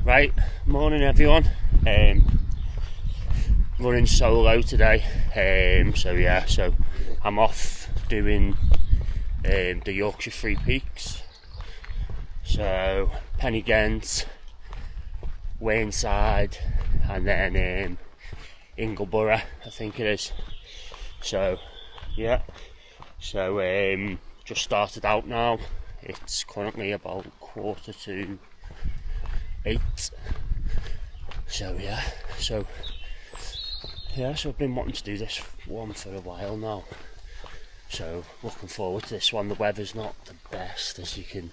Right, morning everyone. Running solo today. So I'm off doing the Yorkshire Three Peaks. So Pen-y-Ghent, Whernside, and then Ingleborough, I think it is. So yeah. So just started out now. It's currently about 7:45. So I've been wanting to do this one for a while now. So looking forward to this one. The weather's not the best, as you can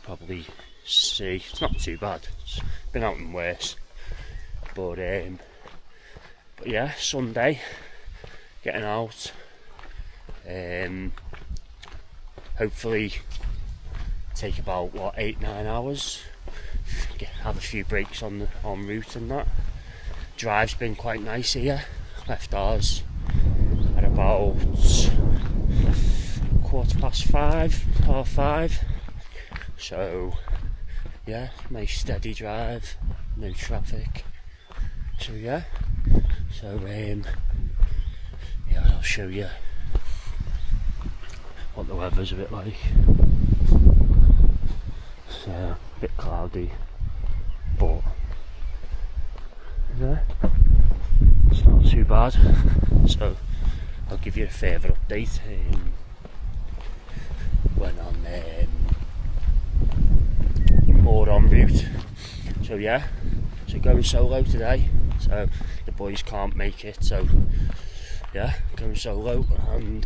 probably see. It's not too bad. It's been out in worse. But yeah, Sunday, getting out. Hopefully take about 8-9 hours. Have a few breaks on route and that. Drive's been quite nice here. Left ours at about 5:15, 5:30. So yeah, nice steady drive, no traffic. So yeah, I'll show you what the weather's a bit like. So a bit cloudy, but yeah, it's not too bad. So I'll give you a further update when I'm more en route. So yeah, so going solo today. So the boys can't make it. So yeah, going solo and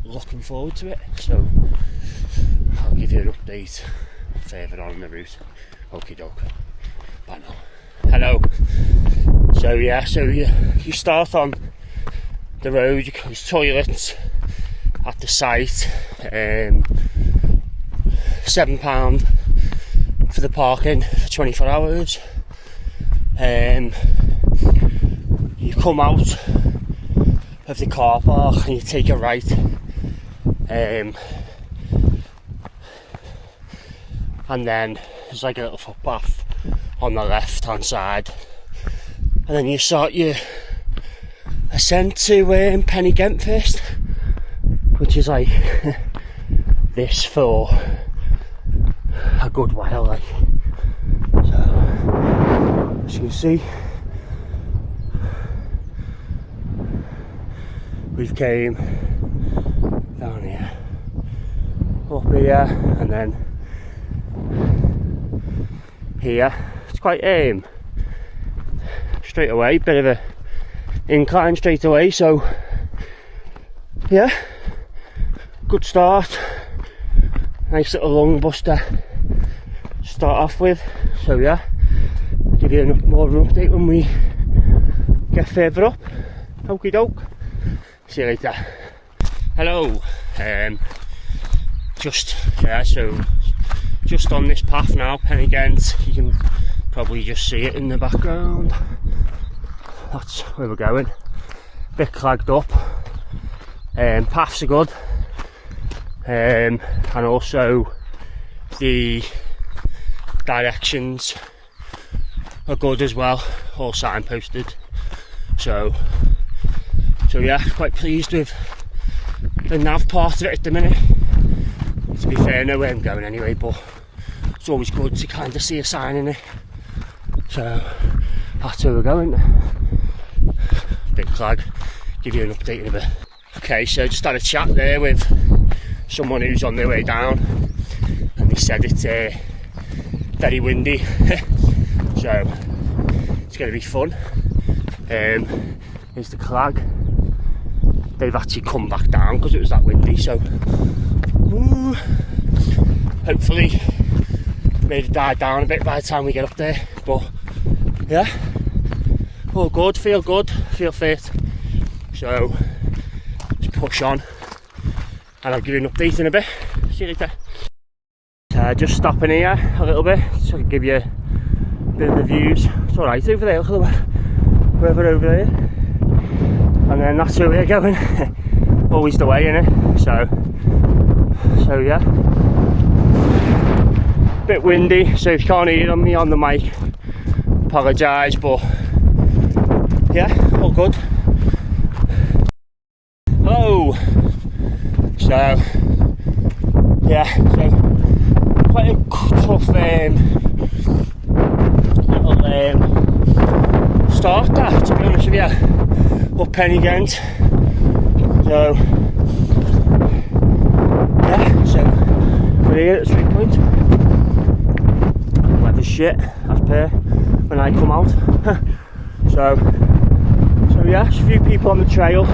looking forward to it. So I'll give you an update further on the route. Okie doke. Bye now. Hello. So yeah, you start on the road. There's toilets at the site. £7 for the parking for 24 hours. You come out of the car park and you take a right. And then there's like a little footpath on the left hand side, and then you start your ascent to Pen-y-Ghent first, which is like this for a good while, like. So as you can see, we've came down here, up here, and then here. It's quite straight away, bit of a incline straight away, so yeah, good start. Nice little lung buster to start off with. So yeah, I'll give you more of an update when we get further up. Okie doke. See you later. Hello. Just on this path now, Pen-y-Ghent. You can probably just see it in the background. That's where we're going. Bit clagged up. Paths are good. And also the directions are good as well. All signposted. So yeah, quite pleased with the nav part of it at the minute. To be fair, I know where I'm going anyway, but it's always good to kind of see a sign in it. So that's where we're going. Bit clag, give you an update in a bit. Okay, so just had a chat there with someone who's on their way down, and they said it's very windy. So it's going to be fun. Here's the clag. They've actually come back down because it was that windy, so hopefully made it die down a bit by the time we get up there. But yeah, all good, feel fit. So let's push on, and I'll give you an update in a bit. See you later. Just stopping here a little bit so I can give you a bit of the views. It's alright over there, look at the weather over there. And then that's where we're going. Always the way, innit? So yeah. Bit windy, so if you can't hear me on the mic, apologise, but yeah, all good. Hello. So yeah, so quite a tough little start that, to be honest with you, up Pen-y-Ghent. So yeah, so we're here at 3 Point. Weather's shit as per when I come out. so yeah, there's a few people on the trail.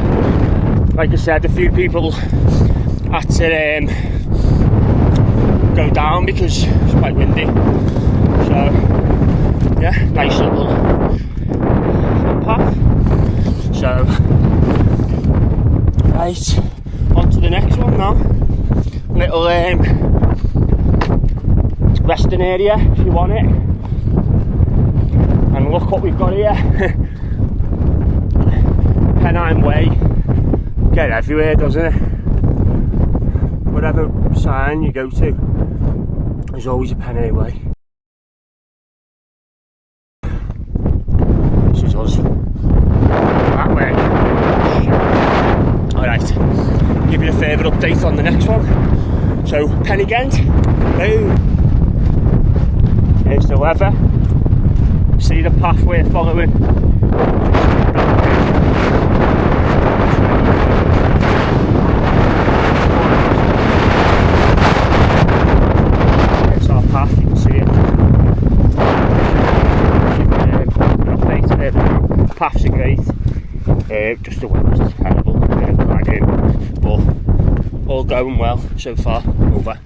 Like I said, a few people had to go down because it's quite windy. So yeah, nice little path. So right, on to the next one now. Little resting area if you want it. And look what we've got here. Pennine Way. Get everywhere, doesn't it? Whatever sign you go to, there's always a Pennine Way. This is us. That way. Alright, give you a further update on the next one. So, Pen-y-Ghent. Boom. Here's the weather. See the path we're following. Paths are great, just the weather's terrible, but all going well so far. Over.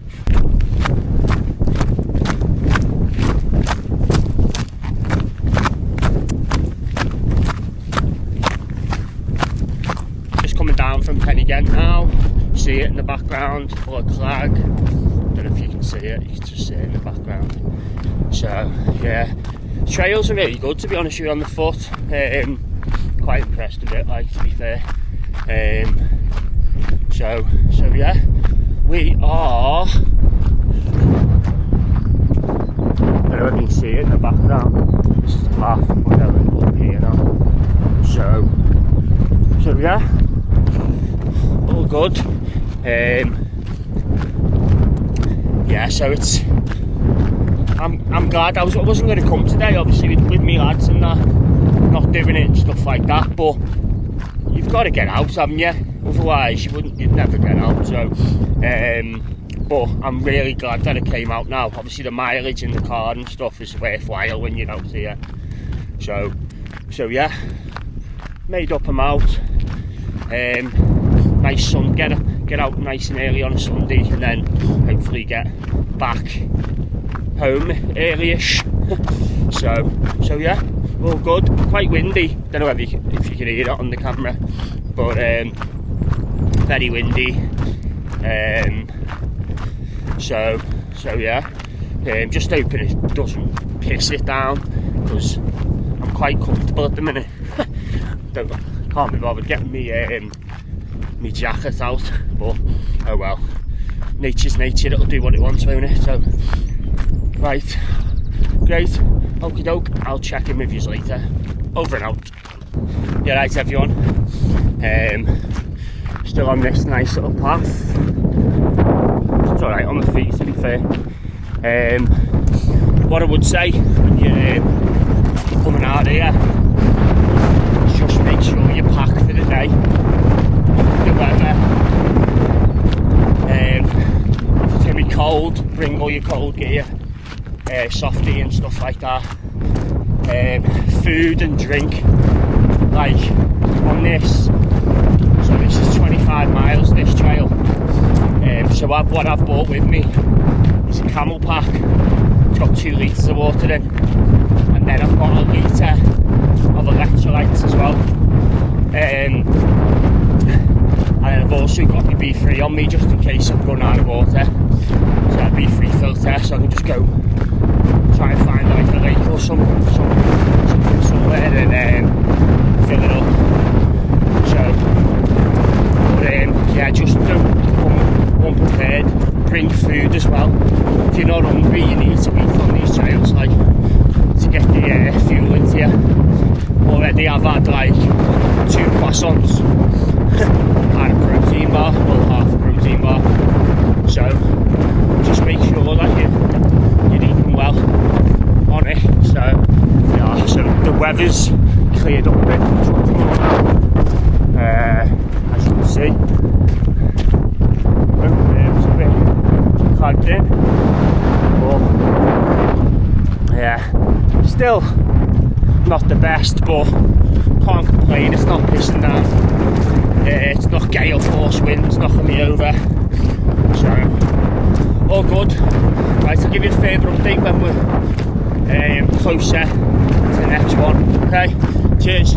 Just coming down from Pen-y-Ghent now, see it in the background, full of clag. Don't know if you can see it, you can just see it in the background. So yeah, trails are really good, to be honest with you, on the foot. Quite impressed a bit, like, to be fair. So yeah, we are, I don't know if you can see it in the background. This is the path, we're going up here now. So yeah, all good. Yeah, so it's, I'm glad I wasn't going to come today, obviously, with me lads and that, not doing it and stuff like that, but you've got to get out, haven't you? Otherwise you'd never get out. So but I'm really glad that it came out now. Obviously the mileage in the car and stuff is worthwhile when you're out here. So yeah, made up I'm out. Nice sun, get out nice and early on a Sunday, and then hopefully get back home early-ish. so yeah, all good. Quite windy, don't know if you can hear it on the camera, but very windy. So yeah, just hoping it doesn't piss it down, because I'm quite comfortable at the minute. Can't be bothered getting me jacket out, but oh well, nature's nature, it'll do what it wants, won't it? So right, great, okie doke, I'll check in with you later. Over and out. Yeah, right everyone, still on this nice little path. It's alright on the feet, to be fair. What I would say when you're coming out here is just make sure you're packed for the day. The weather, if it's going to be cold, bring all your cold gear, softy and stuff like that. Food and drink, like on this, so this is 25 miles this trail, so what I've bought with me is a camel pack. It's got 2 litres of water in, and then I've got a litre of electrolytes as well, and I've also got my B3 on me just in case I'm going out of water, so a B3 filter, so I can just go try and find like a lake or something somewhere and fill it up. So, yeah, just come unprepared. Bring food as well. If you're not hungry, you need to eat on these trails, like, to get the fuel weather's cleared up a bit, it's much more now, as you can see. It's a bit clogged in, but yeah, still not the best, but can't complain. It's not pissing down, it's not gale force winds knocking me over, so all good. Right, I'll give you a further update when we're closer to the next one. Okay, cheers.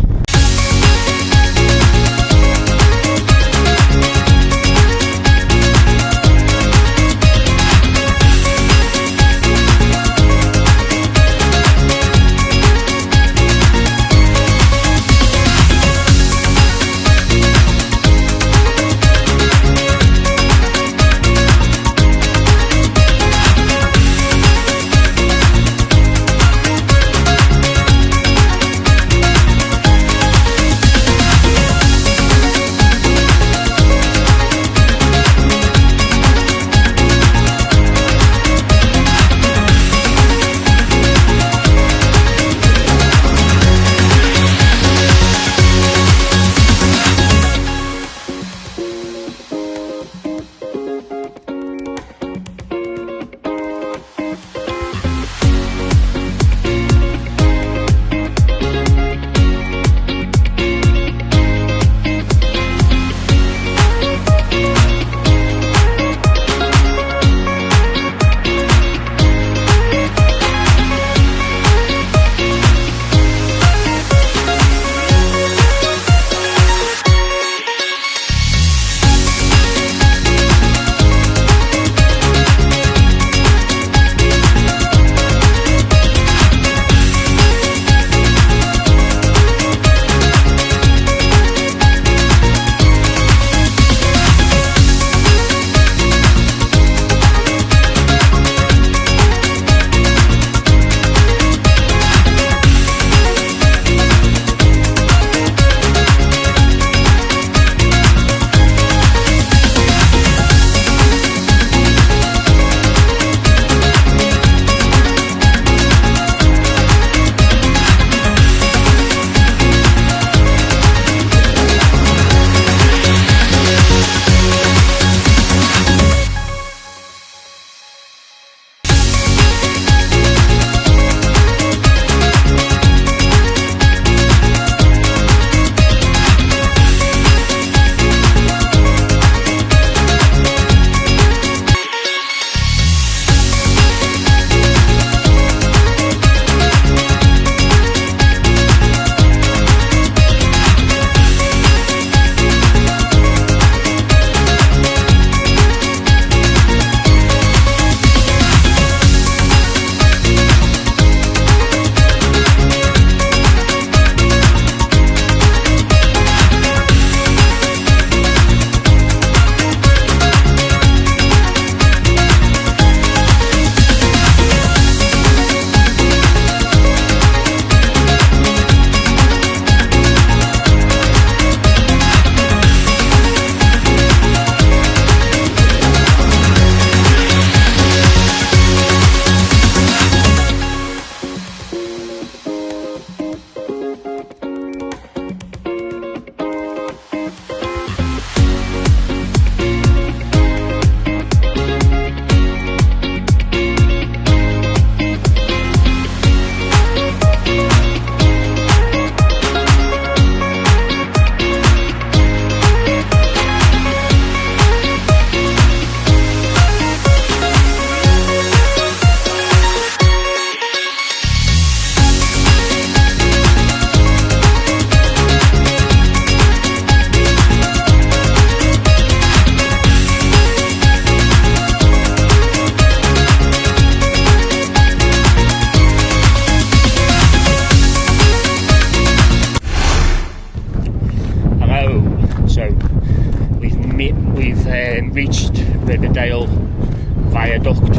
reached Riverdale Viaduct.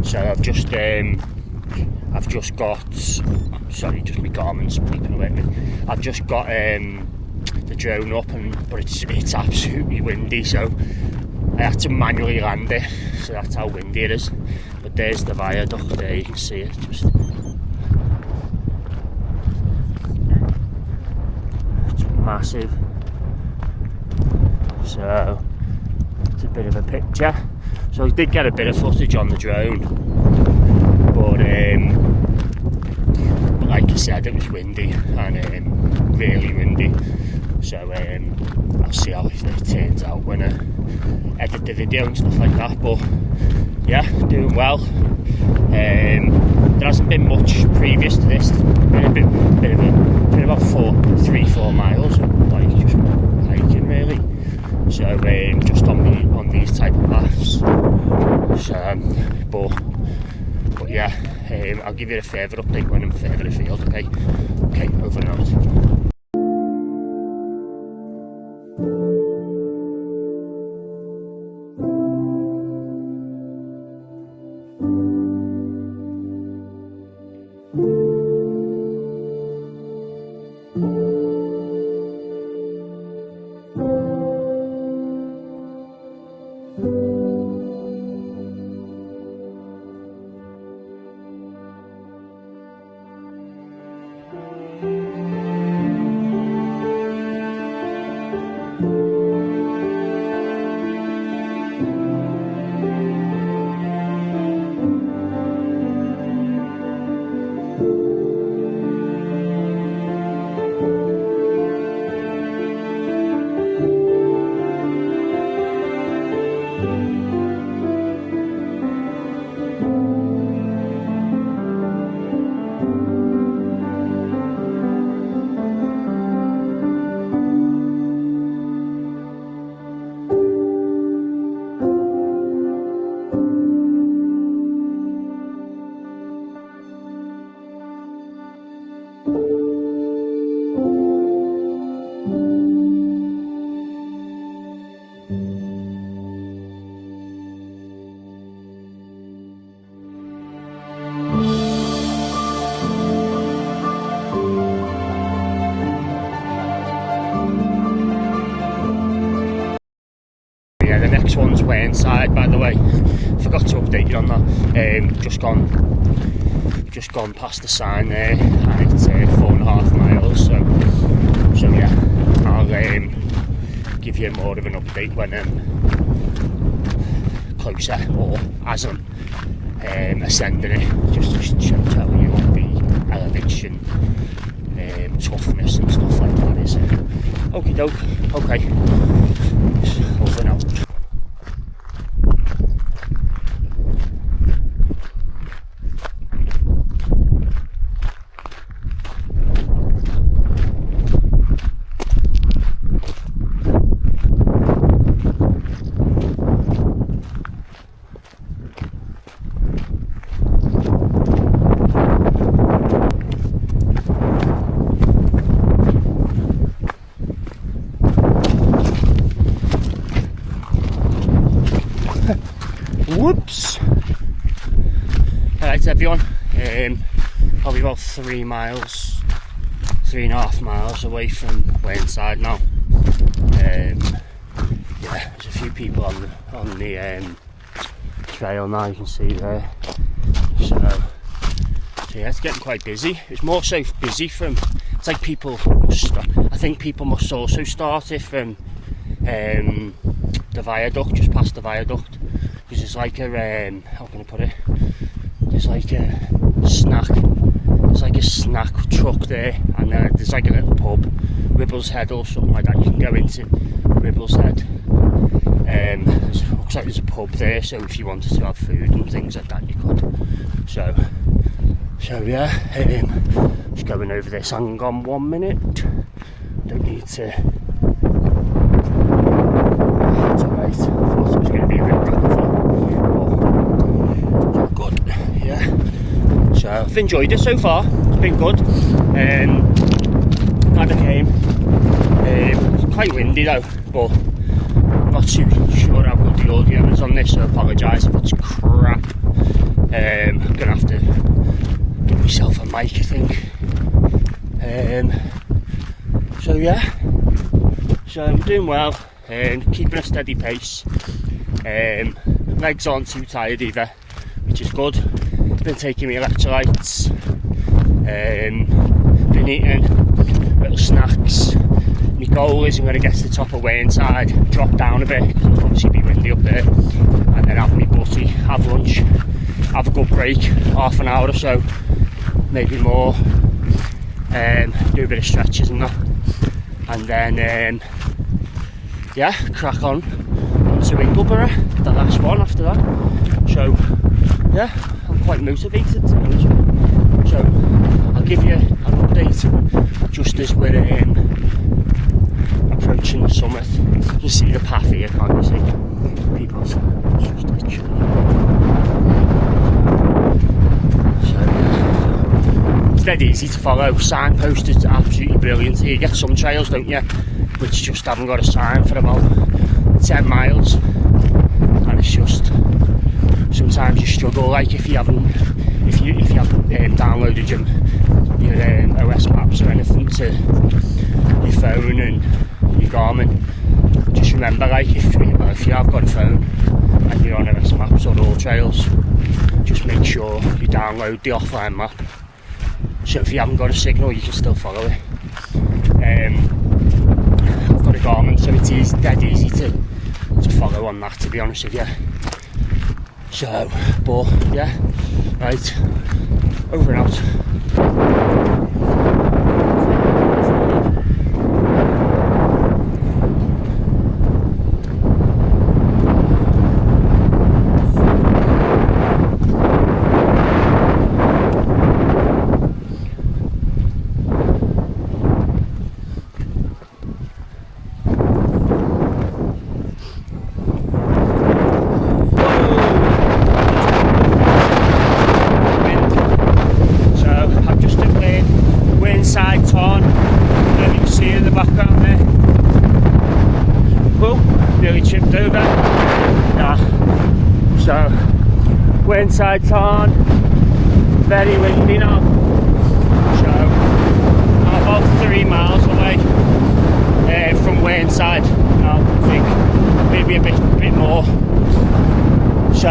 So I've just got, sorry, just my garments bleeping away at me. I've just got the drone up, but it's absolutely windy, so I had to manually land it. So that's how windy it is. But there's the viaduct there, you can see it. Just massive. So it's a bit of a picture. So I did get a bit of footage on the drone, but like I said, it was windy and really windy. So I'll see how it turns out when I edit the video and stuff like that. But yeah, doing well. There hasn't been much previous to this. It's been about 3-4 miles of like just hiking really. So just on these type of paths. So, but yeah, I'll give you a further update when I'm further afield. Okay, over and out. The next one's Whernside, by the way. Forgot to update you on that. Just gone past the sign there, and it's 4.5 miles. So yeah, I'll give you more of an update when I'm closer, or as I'm ascending it, just to tell you what the elevation, toughness and stuff like that is. Okie doke. Okay. Over and out. Whoops! Alright everyone, probably about 3.5 miles away from Whernside now. Yeah, there's a few people on the trail now, you can see there. So yeah, it's getting quite busy. It's more so busy from, it's like people, I think people must also start it from the viaduct, just past the viaduct. Because it's like a, how can I put it? There's like a snack truck there, and there's like a little pub, Ribble's Head or something like that. You can go into Ribble's Head. Looks like there's a pub there, so if you wanted to have food and things like that, you could. So yeah, just going over this. Hang on 1 minute. Don't need to. It's alright. I thought it was going to be a bit rocky. Good, yeah. So I've enjoyed it so far. It's been good. Glad I came. It's quite windy though, but I'm not too sure how good the audio is on this, so I apologise if it's crap. I'm gonna have to get myself a mic, I think. So yeah. So I'm doing well. Keeping a steady pace. Legs aren't too tired either, which is good. Been taking my electrolytes, been eating little snacks, my goal is I'm going to get to the top of Whernside, drop down a bit, because it'll obviously be windy up there, and then have me butty, have lunch, have a good break, half an hour or so, maybe more, do a bit of stretches and that, and then yeah, crack on to Ingleborough, the last one after that. So yeah, I'm quite motivated, to be honest with you. So I'll give you an update just as we're approaching the summit. You see the path here, can't you see? People's just literally. So it's dead easy to follow. Signposted is absolutely brilliant. You get some trails, don't you, which just haven't got a sign for about 10 miles, and it's just sometimes you struggle, like if you haven't downloaded your OS maps or anything to your phone and your Garmin. Just remember, like if you have got a phone and you're on OS maps or all trails, just make sure you download the offline map, so if you haven't got a signal you can still follow it. I've got a Garmin, so it is dead easy to follow on that, to be honest with you. So, but yeah, right, over and out. Whernside Tarn, very windy now, so I'm about 3 miles away from Whernside now, I think, maybe a bit more. So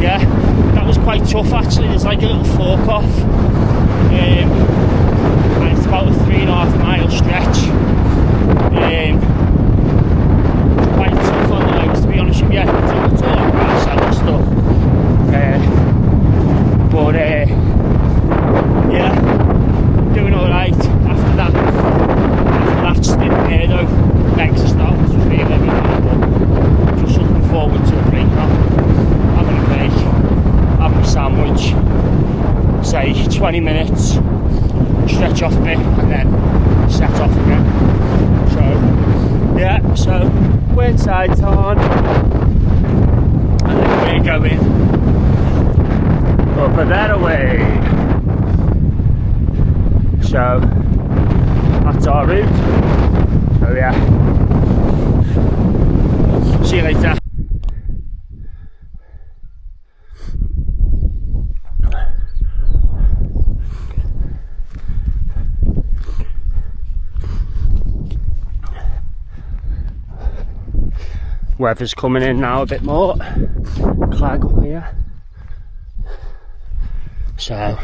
yeah, that was quite tough actually. There's like a little fork off, and it's about a 3.5 mile stretch. Quite tough on the legs, to be honest with you. It's all grass and stuff. But yeah, doing alright after that stint there though. Legs are starting to feel a bit more, but just looking forward to a break now. Having a break, having a sandwich, say 20 minutes, stretch off a bit and then set off again. So yeah, so Whernside Tarn, and then we're going up that way. So that's our route. So yeah, see you later. Weather's coming in now a bit more. Clag up here. So,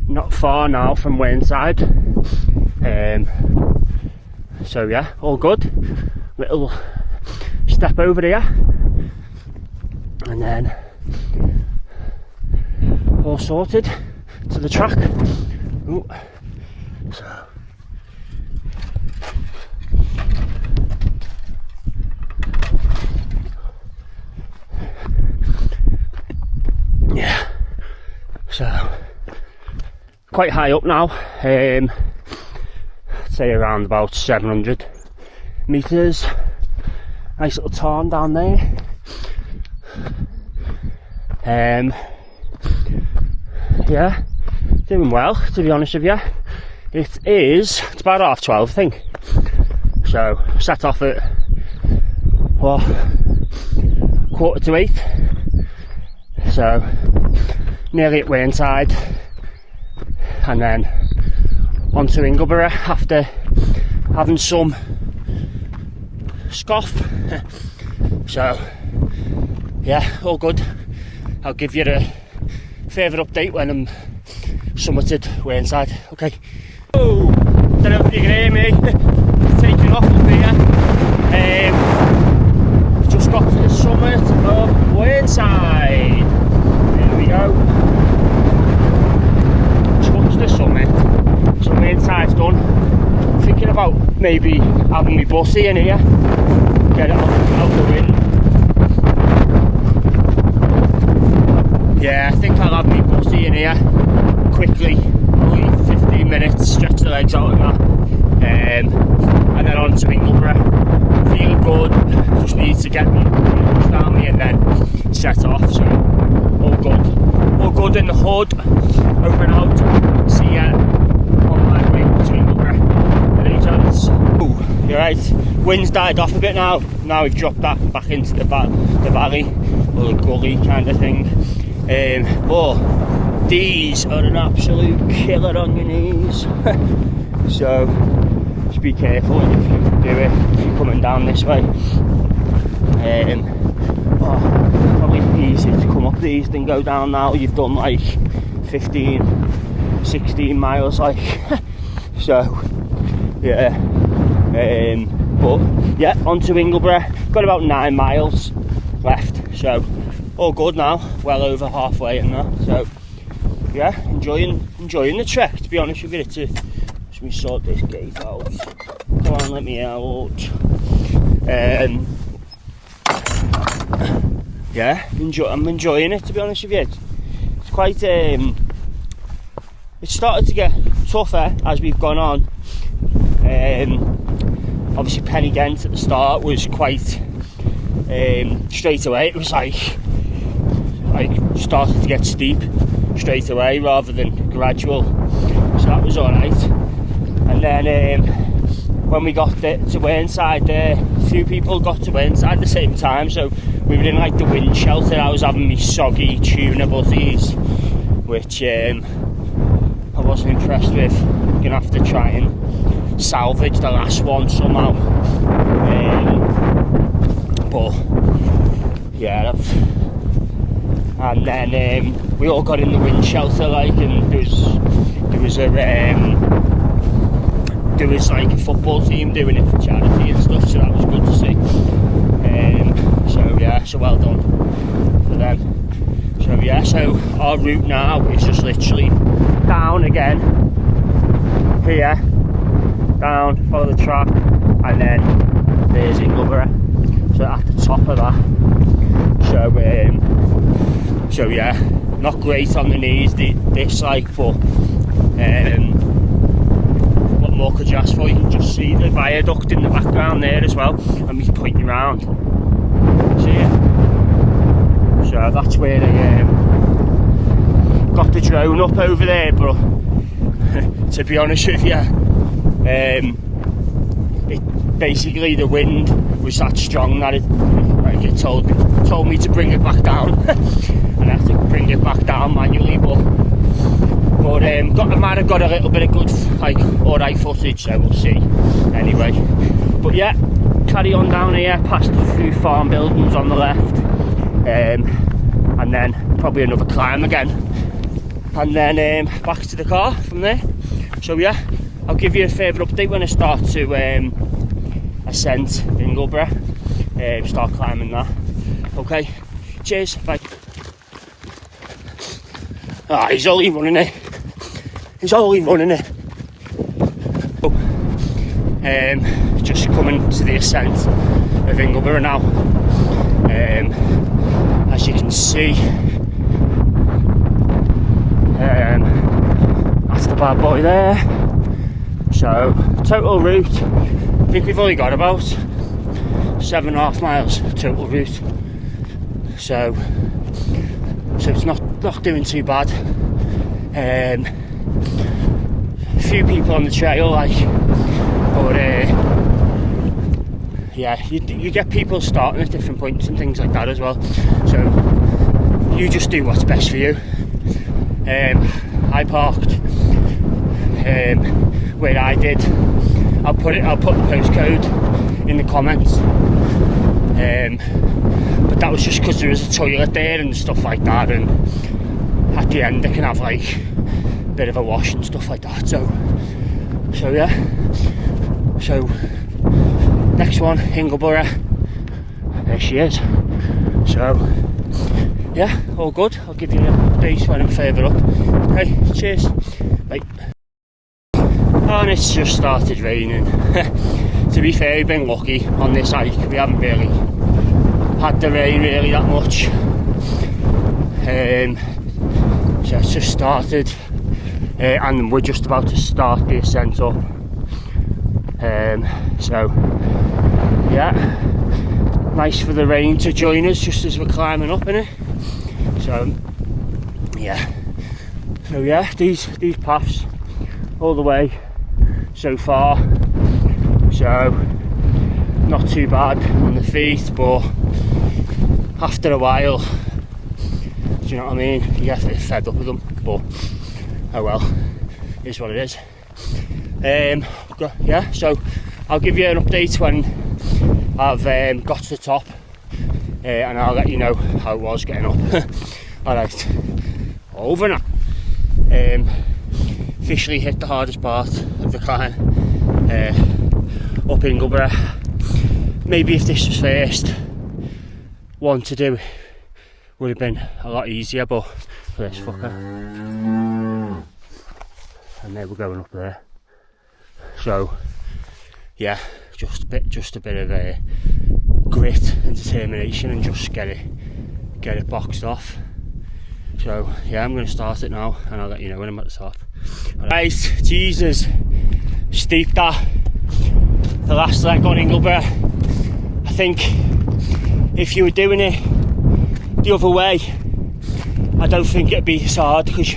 not far now from Whernside. So yeah, all good. Little step over here, and then all sorted to the track. Ooh. So. Yeah. So, quite high up now, I'd say around about 700 metres. Nice little tarn down there. Yeah, doing well, to be honest with you. It's about 12:30, I think. So, set off at, what, 7:45. So, nearly at Whernside, and then on to Ingleborough after having some scoff. So yeah, all good. I'll give you a further update when I'm summited Whernside. Okay. Oh, don't know if you can hear me. It's taking taking off up here. Just got to the summit of Whernside. There we go. Touch the summit. So Whernside's done. Thinking about maybe having my bussy in here. Get it out the wind. Yeah, I think I'll have my bussy in here quickly. Only 15 minutes, stretch the legs out and that. And then on to Ingleborough. Feeling good, just need to get me down me and then set off. So all good in the hood. Over and out. See ya on my way to Ingleborough. Any chance? Ooh, you're right. Wind's died off a bit now. Now we've dropped that back into the valley or the gully kind of thing. But these are an absolute killer on your knees. So just be careful if you do it, if you're coming down this way. Probably easier to come up these than go down now. You've done like 15, 16 miles like. So yeah. But yeah, on to Ingleborough. Got about 9 miles left. So all good now, well over halfway and that. So yeah, enjoying the trek, to be honest with you. Let me sort this gate out. Come on, let me out. Yeah, I'm enjoying it, to be honest with you. It's quite it started to get tougher as we've gone on. Obviously Pen-y-Ghent at the start was quite straight away. It was like started to get steep straight away rather than gradual, so that was alright. And then when we got to Whernside there, a few people got to Whernside at the same time, so we were in like the wind shelter. I was having me soggy tuna butties, which I wasn't impressed with. I'm gonna have to try and salvage the last one somehow. But yeah, and then we all got in the wind shelter, like, and there was like a football team doing it for charity and stuff, so that was good to see. So yeah, so well done for them. So yeah, so our route now is just literally down again here, down, follow the track, and then there's Ingleborough, so at the top of that. So yeah, not great on the knees this like, but what more could you ask for? You can just see the viaduct in the background there as well, and we pointing around. See it? So that's where they got the drone up over there, but to be honest with you, basically the wind was that strong that it told me to bring it back down. And I had to bring it back down manually, but I might have got a little bit of good, like, alright footage, so we'll see anyway. But yeah, carry on down here past a few farm buildings on the left, and then probably another climb again, and then back to the car from there. So yeah, I'll give you a further update when I start to ascend Ingleborough, start climbing that. Okay, cheers, bye. Ah, he's only running it. He's only running it. Oh. Just coming to the ascent of Ingleborough now. As you can see, that's the bad boy there. So, total route, I think we've only got about 7.5 miles total route. So it's not doing too bad. A few people on the trail, like, but yeah, you get people starting at different points and things like that as well. So you just do what's best for you. I parked where I did. I'll put the postcode in the comments. But that was just because there was a toilet there and stuff like that, and at the end they can have like a bit of a wash and stuff like that. So yeah, so Next one, Ingleborough. There she is. So yeah, all good. I'll give you an update when I'm further up. Okay, cheers. Bye. And it's just started raining. To be fair, we've been lucky on this hike. We haven't really had the rain really that much. So it's just started, and we're just about to start the ascent up. So yeah, nice for the rain to join us just as we're climbing up, innit? So yeah, these paths all the way so far, so not too bad on the feet, but after a while, do you know what I mean, you get a bit fed up with them, but oh well, it is what it is. Yeah, so I'll give you an update when I've got to the top, and I'll let you know how it was getting up. Alright, over now. Officially hit the hardest part of the climb, up Ingleborough. Maybe if this was first one to do, would have been a lot easier, but for this fucker. And then we're going up there. So yeah, just a bit of grit and determination, and just get it boxed off. So yeah, I'm going to start it now, and I'll let you know when I'm at the top. Right, Jesus, steep that. The last leg on Ingleborough. I think if you were doing it the other way, I don't think it'd be as hard, because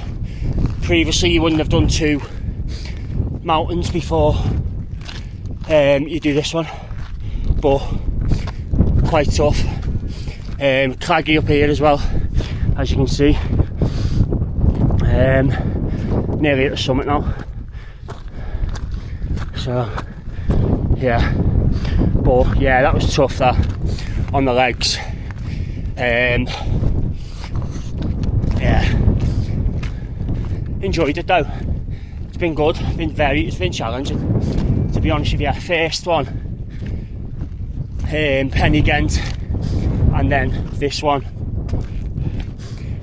previously you wouldn't have done 2 mountains before you do this one, but quite tough. Craggy up here as well, as you can see. Nearly at the summit now, so yeah, but yeah, that was tough, that on the legs. Yeah, enjoyed it though. It's been good. It's been challenging, to be honest with you. First one, Pen-y-Ghent, and then this one.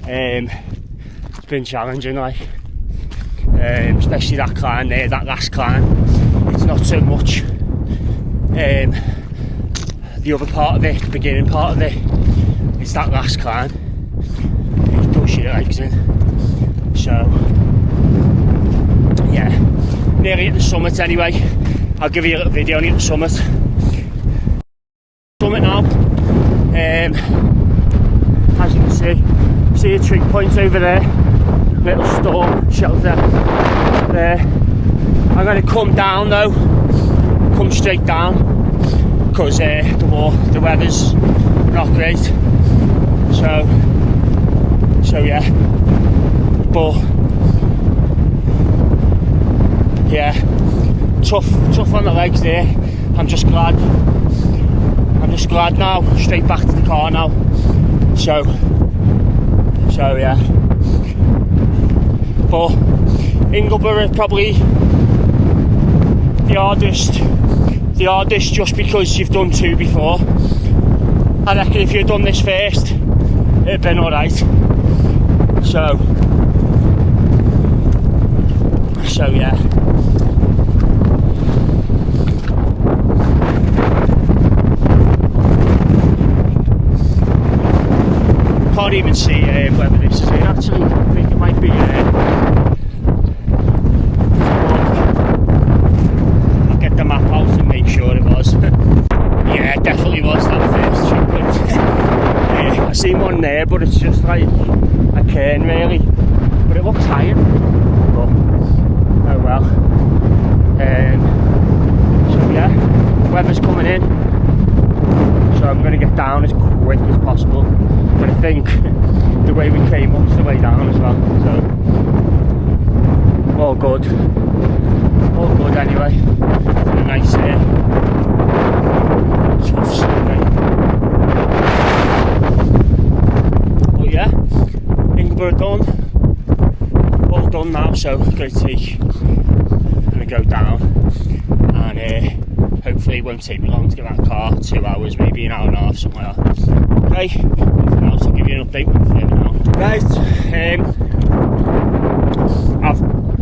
It's been challenging, like, especially that climb there, that last climb. It's not so much the other part of it, the beginning part of it. It's that last climb. It does your legs in. So yeah, nearly at the summit anyway. I'll give you a little video on the summit. Summit now. As you can see a trig point over there, little storm shelter there. I'm going to come down though, come straight down, because the weather's not great. So yeah, but yeah, tough on the legs there. I'm just glad now, straight back to the car now. So yeah, but Ingleborough probably the hardest just because you've done 2 before. I reckon if you'd done this first, it'd been alright. So yeah. Can't even see whether this is it actually. I think it might be I'll get the map out and make sure it was. Yeah, it definitely was that first checkpoint. I seen one there, but it's just like a cairn really, but it looks higher. But oh well. So yeah, the weather's coming in, so I'm going to get down as quick as possible. But I think the way we came up's the way down as well, so all good anyway. It's been a nice tough Sunday. But yeah, Ingleborough done, all done now, so I'm going to go down and hopefully it won't take me long to get that car, 2 hours, maybe an hour and a half, something like that. Okay, nothing else, I'll give you an update when I'm further now. Guys,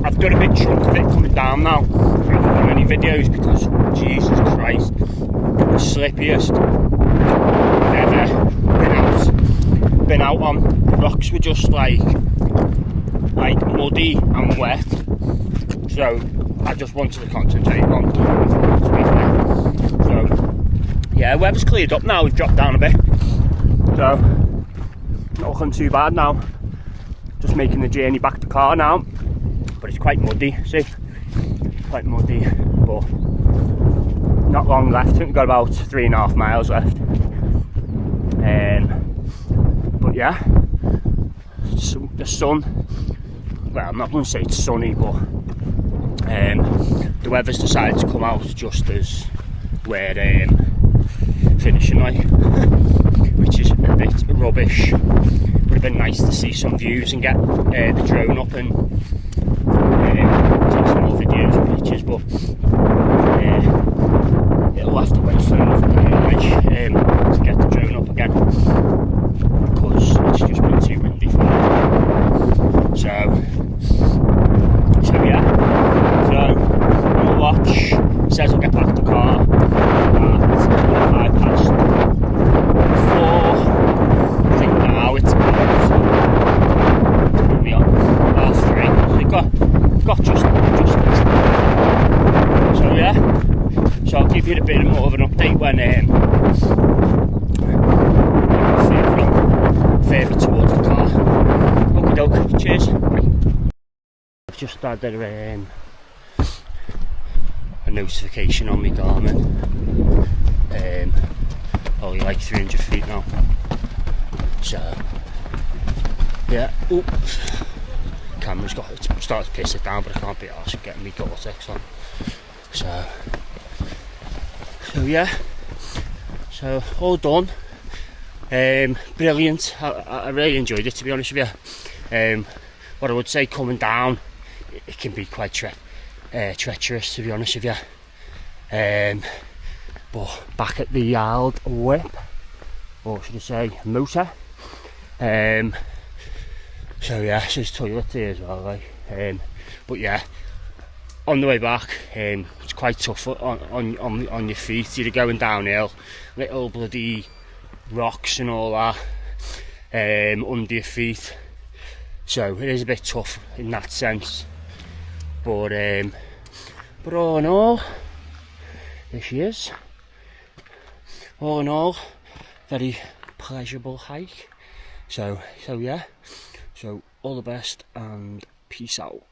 I've done a big chunk of it coming down now. I haven't done any videos because, Jesus Christ, the slippiest I've ever been out on. The rocks were just like muddy and wet, so I just wanted to concentrate on doing it, to be fair. So yeah, weather's cleared up now, we've dropped down a bit, so not looking too bad now. Just making the journey back to car now, but it's quite muddy, see, quite muddy, but not long left. I think we've got about 3.5 miles left. But yeah, the sun, well, I'm not going to say it's sunny, but the weather's decided to come out just as we're finishing, like, which is a bit rubbish. Would have been nice to see some views and get the drone up and take some more videos and pictures, but it'll have to wait for another day, like, to get the drone up again, because it's just been too windy for me. So yeah, so I'll watch. Says I'll get back to the car at 5 past 4. I think now it's about maybe on 3:30. So we've got just this. So yeah, so I'll give you a bit more of an update when further towards the car. Okie doke, cheers. I've just had a notification on my Garmin. Only like 300 feet now. So yeah, oops. Camera's got it started to piss it down, but I can't be arsed getting me Gore-Tex on. So yeah, so all done. Brilliant. I really enjoyed it, to be honest with you. What I would say, coming down, it can be quite treacherous, to be honest with you. But back at the old whip, or should I say motor. So yeah, there's toilets here as well, like. But yeah, on the way back, it's quite tough on your feet. You're going downhill, little bloody rocks and all that under your feet. So it is a bit tough in that sense. But all in all, there she is. All in all, very pleasurable hike. So yeah. So all the best and peace out.